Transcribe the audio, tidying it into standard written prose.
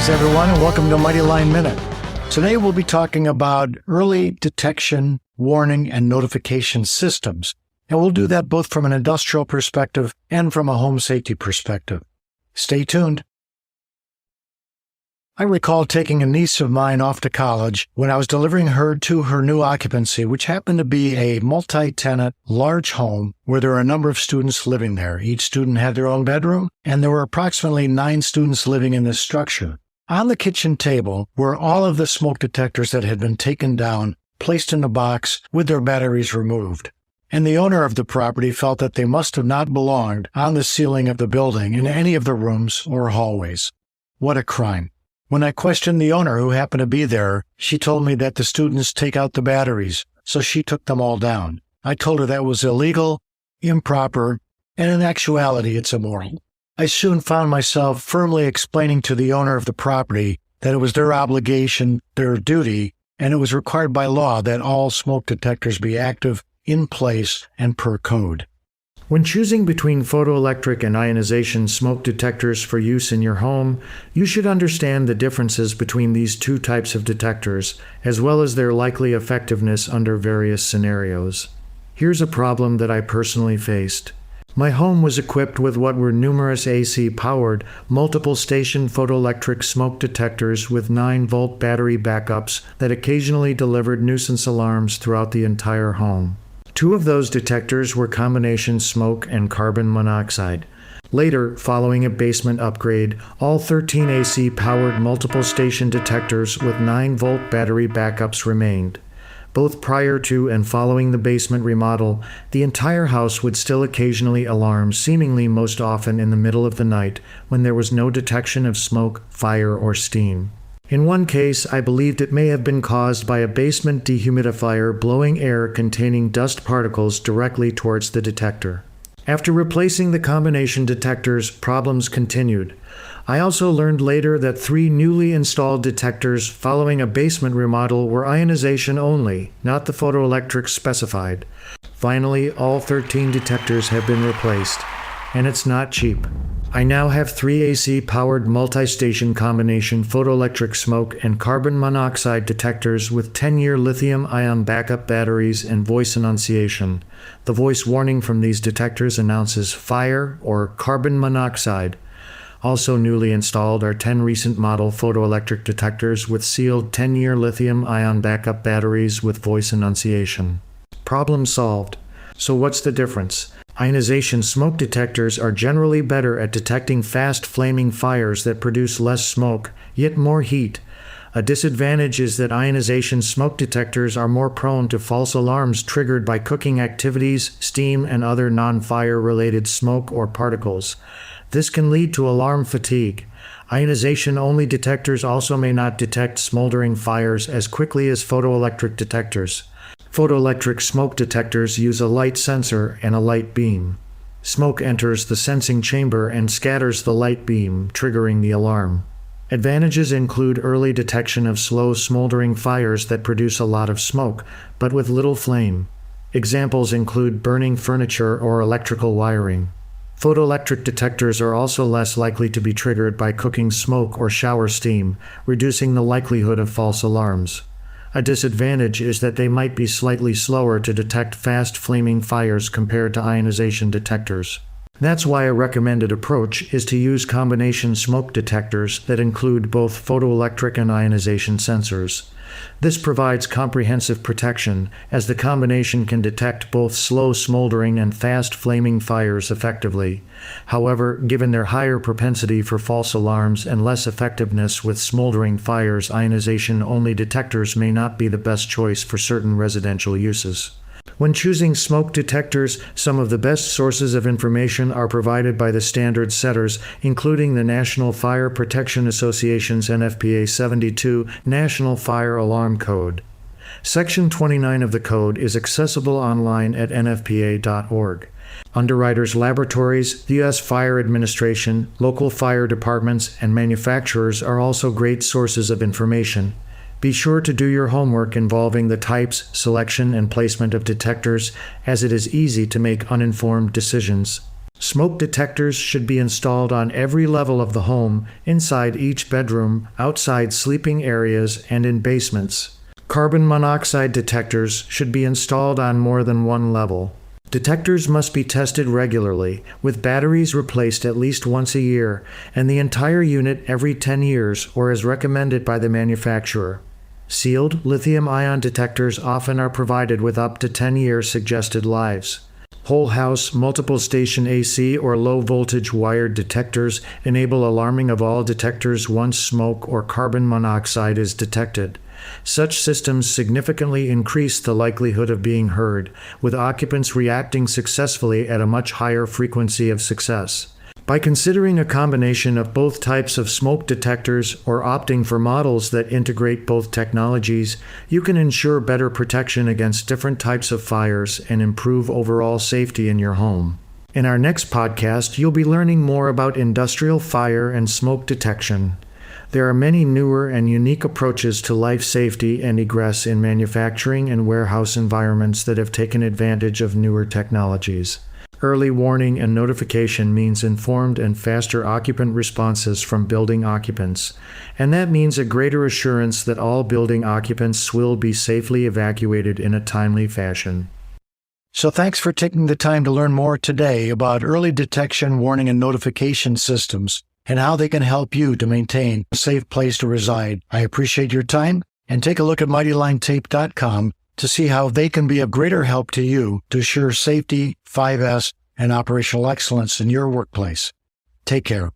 Greetings, everyone, and welcome to Mighty Line Minute. Today we'll be talking about early detection, warning, and notification systems. And we'll do that both from an industrial perspective and from a home safety perspective. Stay tuned. I recall taking a niece of mine off to college when I was delivering her to her new occupancy, which happened to be a multi-tenant, large home where there were a number of students living there. Each student had their own bedroom, and there were approximately 9 students living in this structure. On the kitchen table were all of the smoke detectors that had been taken down, placed in a box with their batteries removed. And the owner of the property felt that they must have not belonged on the ceiling of the building in any of the rooms or hallways. What a crime. When I questioned the owner who happened to be there, she told me that the students take out the batteries, so she took them all down. I told her that was illegal, improper, and in actuality it's immoral. I soon found myself firmly explaining to the owner of the property that it was their obligation, their duty, and it was required by law that all smoke detectors be active, in place, and per code. When choosing between photoelectric and ionization smoke detectors for use in your home, you should understand the differences between these two types of detectors, as well as their likely effectiveness under various scenarios. Here's a problem that I personally faced. My home was equipped with what were numerous AC-powered, multiple-station photoelectric smoke detectors with 9-volt battery backups that occasionally delivered nuisance alarms throughout the entire home. 2 of those detectors were combination smoke and carbon monoxide. Later, following a basement upgrade, all 13 AC-powered multiple-station detectors with 9-volt battery backups remained. Both prior to and following the basement remodel, the entire house would still occasionally alarm, seemingly most often in the middle of the night, when there was no detection of smoke, fire, or steam. In one case, I believed it may have been caused by a basement dehumidifier blowing air containing dust particles directly towards the detector. After replacing the combination detectors, problems continued. I also learned later that 3 newly installed detectors following a basement remodel were ionization only, not the photoelectric specified. Finally, all 13 detectors have been replaced, and it's not cheap. I now have 3 AC-powered multi-station combination photoelectric smoke and carbon monoxide detectors with 10-year lithium-ion backup batteries and voice enunciation. The voice warning from these detectors announces fire or carbon monoxide. Also newly installed are 10 recent model photoelectric detectors with sealed 10-year lithium-ion backup batteries with voice enunciation. Problem solved. So what's the difference? Ionization smoke detectors are generally better at detecting fast flaming fires that produce less smoke, yet more heat. A disadvantage is that ionization smoke detectors are more prone to false alarms triggered by cooking activities, steam, and other non-fire related smoke or particles. This can lead to alarm fatigue. Ionization-only detectors also may not detect smoldering fires as quickly as photoelectric detectors. Photoelectric smoke detectors use a light sensor and a light beam. Smoke enters the sensing chamber and scatters the light beam, triggering the alarm. Advantages include early detection of slow smoldering fires that produce a lot of smoke, but with little flame. Examples include burning furniture or electrical wiring. Photoelectric detectors are also less likely to be triggered by cooking smoke or shower steam, reducing the likelihood of false alarms. A disadvantage is that they might be slightly slower to detect fast flaming fires compared to ionization detectors. That's why a recommended approach is to use combination smoke detectors that include both photoelectric and ionization sensors. This provides comprehensive protection, as the combination can detect both slow smoldering and fast flaming fires effectively. However, given their higher propensity for false alarms and less effectiveness with smoldering fires, ionization-only detectors may not be the best choice for certain residential uses. When choosing smoke detectors, some of the best sources of information are provided by the standard setters, including the National Fire Protection Association's NFPA 72 National Fire Alarm Code. Section 29 of the code is accessible online at nfpa.org. Underwriters' laboratories, the U.S. Fire Administration, local fire departments, and manufacturers are also great sources of information. Be sure to do your homework involving the types, selection, and placement of detectors, as it is easy to make uninformed decisions. Smoke detectors should be installed on every level of the home, inside each bedroom, outside sleeping areas, and in basements. Carbon monoxide detectors should be installed on more than one level. Detectors must be tested regularly, with batteries replaced at least once a year, and the entire unit every 10 years or as recommended by the manufacturer. Sealed lithium-ion detectors often are provided with up to 10-year suggested lives. Whole house, multiple station AC or low voltage wired detectors enable alarming of all detectors once smoke or carbon monoxide is detected. Such systems significantly increase the likelihood of being heard, with occupants reacting successfully at a much higher frequency of success. By considering a combination of both types of smoke detectors or opting for models that integrate both technologies, you can ensure better protection against different types of fires and improve overall safety in your home. In our next podcast, you'll be learning more about industrial fire and smoke detection. There are many newer and unique approaches to life safety and egress in manufacturing and warehouse environments that have taken advantage of newer technologies. Early warning and notification means informed and faster occupant responses from building occupants, and that means a greater assurance that all building occupants will be safely evacuated in a timely fashion. So thanks for taking the time to learn more today about early detection, warning, and notification systems and how they can help you to maintain a safe place to reside. I appreciate your time, and take a look at MightyLineTape.com to see how they can be of greater help to you to assure safety, 5S, and operational excellence in your workplace. Take care.